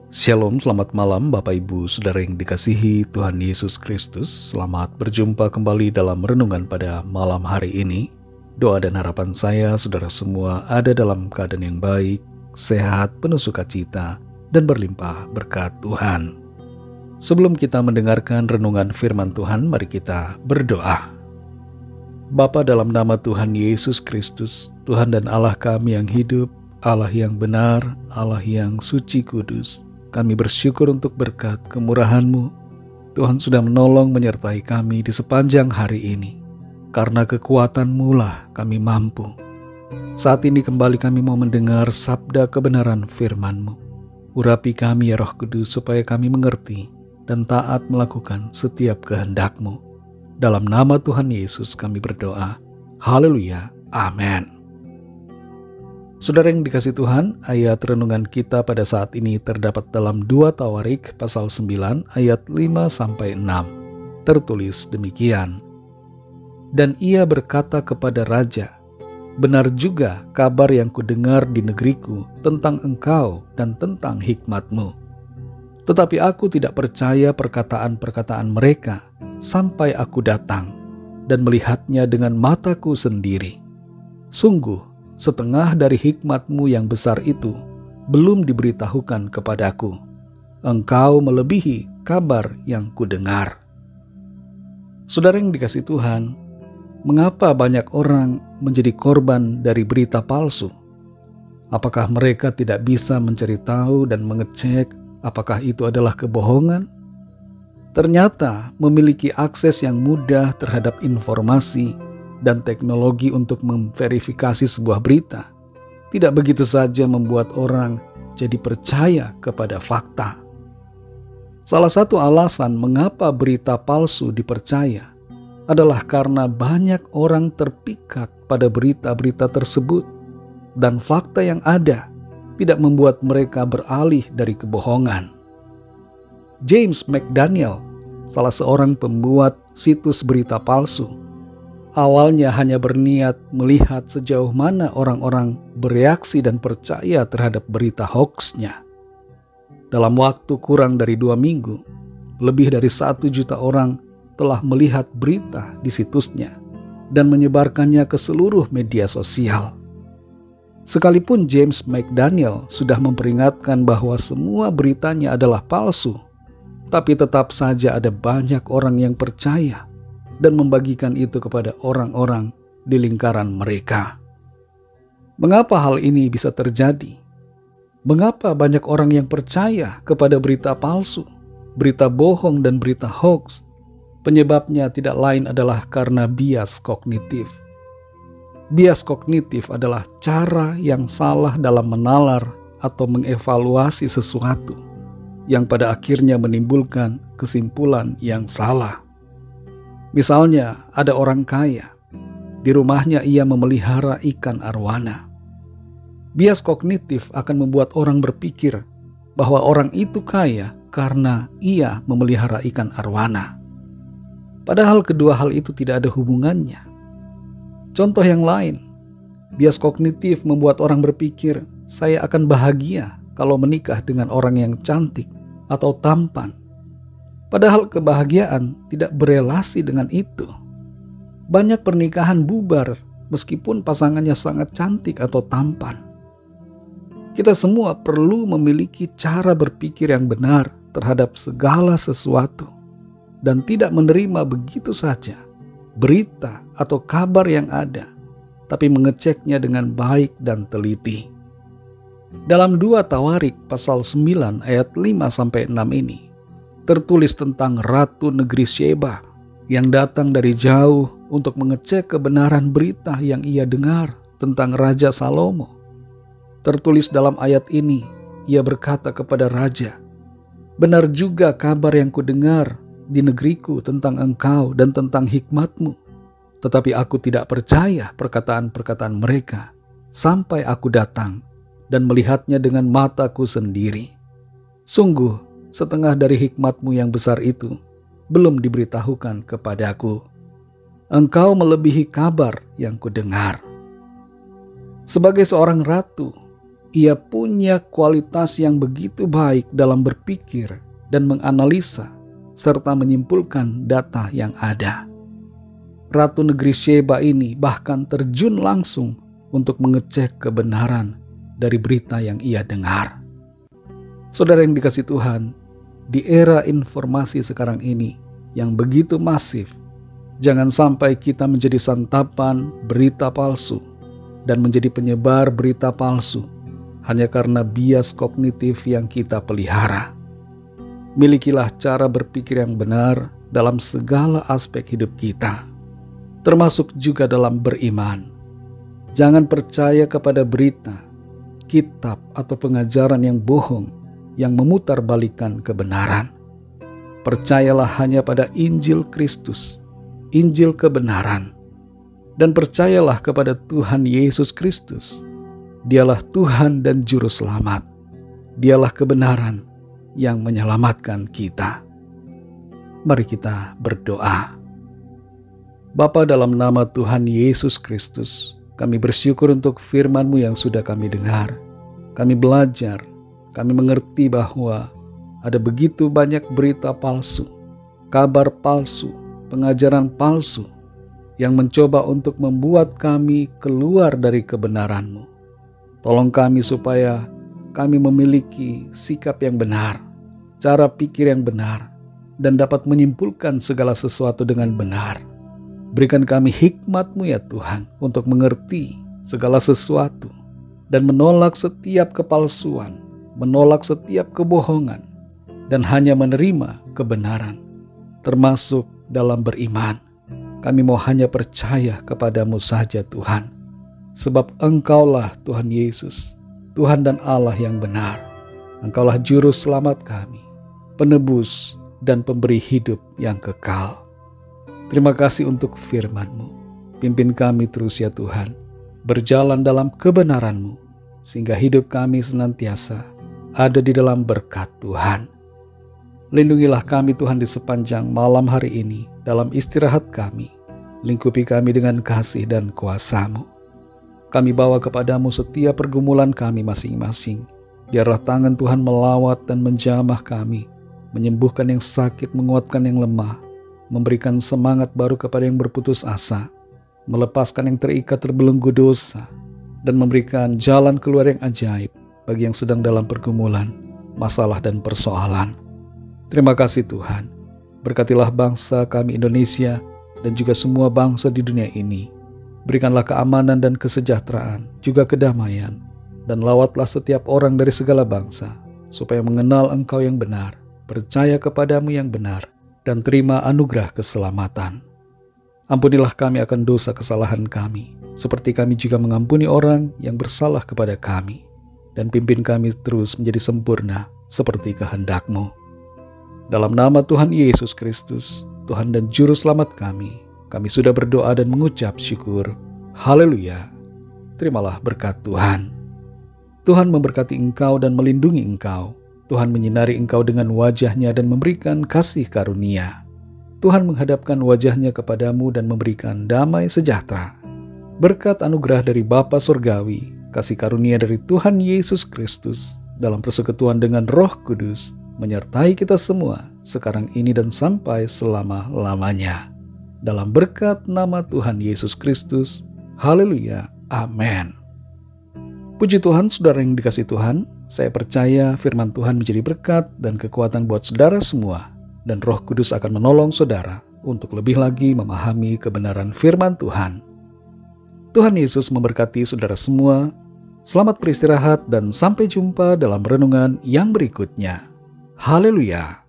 Shalom, selamat malam Bapak Ibu Saudara yang dikasihi Tuhan Yesus Kristus. Selamat berjumpa kembali dalam renungan pada malam hari ini. Doa dan harapan saya saudara semua ada dalam keadaan yang baik, sehat, penuh sukacita, dan berlimpah berkat Tuhan. Sebelum kita mendengarkan renungan firman Tuhan, mari kita berdoa. Bapa, dalam nama Tuhan Yesus Kristus, Tuhan dan Allah kami yang hidup, Allah yang benar, Allah yang suci kudus, kami bersyukur untuk berkat kemurahan-Mu. Tuhan sudah menolong menyertai kami di sepanjang hari ini. Karena kekuatan-Mu lah kami mampu. Saat ini kembali kami mau mendengar sabda kebenaran firman-Mu. Urapi kami ya Roh Kudus supaya kami mengerti dan taat melakukan setiap kehendak-Mu. Dalam nama Tuhan Yesus kami berdoa. Haleluya. Amin. Saudara yang dikasihi Tuhan, ayat renungan kita pada saat ini terdapat dalam 2 Tawarik pasal 9 ayat 5-6. Tertulis demikian. Dan ia berkata kepada raja, benar juga kabar yang kudengar di negeriku tentang engkau dan tentang hikmat-Mu. Tetapi aku tidak percaya perkataan-perkataan mereka sampai aku datang dan melihatnya dengan mataku sendiri. Sungguh, setengah dari hikmat-Mu yang besar itu belum diberitahukan kepadaku. Engkau melebihi kabar yang kudengar. Saudara yang dikasihi Tuhan, mengapa banyak orang menjadi korban dari berita palsu? Apakah mereka tidak bisa mencari tahu dan mengecek apakah itu adalah kebohongan? Ternyata memiliki akses yang mudah terhadap informasi dan teknologi untuk memverifikasi sebuah berita tidak begitu saja membuat orang jadi percaya kepada fakta. Salah satu alasan mengapa berita palsu dipercaya adalah karena banyak orang terpikat pada berita-berita tersebut dan fakta yang ada tidak membuat mereka beralih dari kebohongan. James McDaniel, salah seorang pembuat situs berita palsu, awalnya hanya berniat melihat sejauh mana orang-orang bereaksi dan percaya terhadap berita hoax-nya. Dalam waktu kurang dari 2 minggu, lebih dari 1 juta orang telah melihat berita di situsnya dan menyebarkannya ke seluruh media sosial. Sekalipun James McDaniel sudah memperingatkan bahwa semua beritanya adalah palsu, tapi tetap saja ada banyak orang yang percaya dan membagikan itu kepada orang-orang di lingkaran mereka. Mengapa hal ini bisa terjadi? Mengapa banyak orang yang percaya kepada berita palsu, berita bohong dan berita hoax? Penyebabnya tidak lain adalah karena bias kognitif. Bias kognitif adalah cara yang salah dalam menalar atau mengevaluasi sesuatu, yang pada akhirnya menimbulkan kesimpulan yang salah. Misalnya, ada orang kaya. Di rumahnya ia memelihara ikan arwana. Bias kognitif akan membuat orang berpikir bahwa orang itu kaya karena ia memelihara ikan arwana. Padahal kedua hal itu tidak ada hubungannya. Contoh yang lain, bias kognitif membuat orang berpikir, saya akan bahagia kalau menikah dengan orang yang cantik atau tampan. Padahal kebahagiaan tidak berelasi dengan itu. Banyak pernikahan bubar meskipun pasangannya sangat cantik atau tampan. Kita semua perlu memiliki cara berpikir yang benar terhadap segala sesuatu dan tidak menerima begitu saja berita atau kabar yang ada, tapi mengeceknya dengan baik dan teliti. Dalam 2 Tawarik pasal 9 ayat 5-6 ini, tertulis tentang Ratu Negeri Sheba yang datang dari jauh untuk mengecek kebenaran berita yang ia dengar tentang Raja Salomo. Tertulis dalam ayat ini, ia berkata kepada raja, benar juga kabar yang kudengar di negeriku tentang engkau dan tentang hikmat-Mu. Tetapi aku tidak percaya perkataan-perkataan mereka sampai aku datang dan melihatnya dengan mataku sendiri. Sungguh, setengah dari hikmat-Mu yang besar itu belum diberitahukan kepadaku. Engkau melebihi kabar yang kudengar. Sebagai seorang ratu, Ia punya kualitas yang begitu baik dalam berpikir dan menganalisa serta menyimpulkan data yang ada. Ratu negeri Sheba ini bahkan terjun langsung untuk mengecek kebenaran dari berita yang ia dengar. Saudara yang dikasihi Tuhan, di era informasi sekarang ini yang begitu masif, jangan sampai kita menjadi santapan berita palsu dan menjadi penyebar berita palsu hanya karena bias kognitif yang kita pelihara. Milikilah cara berpikir yang benar dalam segala aspek hidup kita, termasuk juga dalam beriman. Jangan percaya kepada berita, kitab, atau pengajaran yang bohong yang memutarbalikkan kebenaran. Percayalah hanya pada Injil Kristus, Injil kebenaran, dan percayalah kepada Tuhan Yesus Kristus. Dialah Tuhan dan Juru Selamat. Dialah kebenaran yang menyelamatkan kita. Mari kita berdoa. Bapa, dalam nama Tuhan Yesus Kristus, kami bersyukur untuk firman-Mu yang sudah kami dengar. Kami belajar, kami mengerti bahwa ada begitu banyak berita palsu, kabar palsu, pengajaran palsu yang mencoba untuk membuat kami keluar dari kebenaran-Mu. Tolong kami supaya kami memiliki sikap yang benar, cara pikir yang benar, dan dapat menyimpulkan segala sesuatu dengan benar. Berikan kami hikmat-Mu ya Tuhan untuk mengerti segala sesuatu dan menolak setiap kepalsuan, menolak setiap kebohongan, dan hanya menerima kebenaran, termasuk dalam beriman. Kami mau hanya percaya kepada-Mu saja Tuhan, sebab Engkaulah Tuhan Yesus, Tuhan dan Allah yang benar. Engkaulah Juru Selamat kami, penebus dan pemberi hidup yang kekal. Terima kasih untuk firman-Mu. Pimpin kami terus ya Tuhan, berjalan dalam kebenaran-Mu, sehingga hidup kami senantiasa ada di dalam berkat Tuhan. Lindungilah kami Tuhan di sepanjang malam hari ini, dalam istirahat kami. Lingkupi kami dengan kasih dan kuasa-Mu. Kami bawa kepada-Mu setiap pergumulan kami masing-masing. Biarlah tangan Tuhan melawat dan menjamah kami, menyembuhkan yang sakit, menguatkan yang lemah, memberikan semangat baru kepada yang berputus asa, melepaskan yang terikat terbelenggu dosa, dan memberikan jalan keluar yang ajaib bagi yang sedang dalam pergumulan, masalah, dan persoalan. Terima kasih Tuhan. Berkatilah bangsa kami Indonesia dan juga semua bangsa di dunia ini. Berikanlah keamanan dan kesejahteraan, juga kedamaian, dan lawatlah setiap orang dari segala bangsa, supaya mengenal Engkau yang benar, percaya kepada-Mu yang benar, dan terima anugerah keselamatan. Ampunilah kami akan dosa kesalahan kami, seperti kami juga mengampuni orang yang bersalah kepada kami. Dan pimpin kami terus menjadi sempurna seperti kehendak-Mu. Dalam nama Tuhan Yesus Kristus, Tuhan dan Juru Selamat kami sudah berdoa dan mengucap syukur. Haleluya. Terimalah berkat Tuhan. Tuhan memberkati engkau dan melindungi engkau. Tuhan menyinari engkau dengan wajah-Nya dan memberikan kasih karunia. Tuhan menghadapkan wajah-Nya kepadamu dan memberikan damai sejahtera. Berkat anugerah dari Bapa Surgawi, kasih karunia dari Tuhan Yesus Kristus, dalam persekutuan dengan Roh Kudus, menyertai kita semua, sekarang ini dan sampai selama-lamanya. Dalam berkat nama Tuhan Yesus Kristus, haleluya, amin. Puji Tuhan, saudara yang dikasihi Tuhan, saya percaya firman Tuhan menjadi berkat dan kekuatan buat saudara semua, dan Roh Kudus akan menolong saudara untuk lebih lagi memahami kebenaran firman Tuhan. Tuhan Yesus memberkati saudara semua. Selamat beristirahat dan sampai jumpa dalam renungan yang berikutnya. Haleluya.